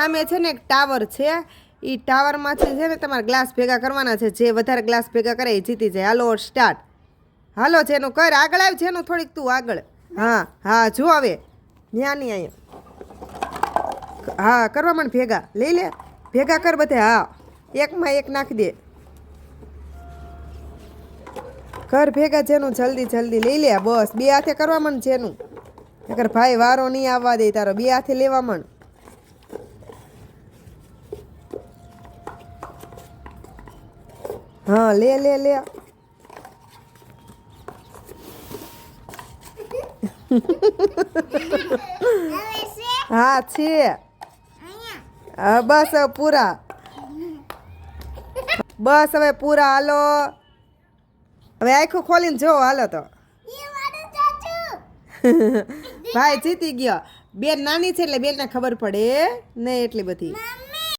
સામે છે ને એક ટાવર છે એ ટાવરમાંથી છે ને તમારે ગ્લાસ ભેગા કરવાના છે જે વધારે ગ્લાસ ભેગા કરે એ જીતી જાય હાલો સ્ટાર્ટ હાલો જેનું કર આગળ આવ જેનું થોડીક તું આગળ હા હા જો હવે ન્યા નહીં અહીંયા હા કરવા માંડ ભેગા લઈ લે ભેગા કર બધે હા એકમાં એક નાખી દે કર ભેગા જેનું જલ્દી જલ્દી લઈ લે બસ બે હાથે કરવા માંડ જેનું નકર ભાઈ વારો નહીં આવવા દે તારો બે હાથે લેવા માંડ હા લે લે લે હા છે હા બસ હવે પૂરા બસ હવે પૂરા હાલો હવે આખું ખોલીને જો હાલો તો ભાઈ જીતી ગયો બેન નાની છે એટલે બેનને ખબર પડે નહીં એટલી બધી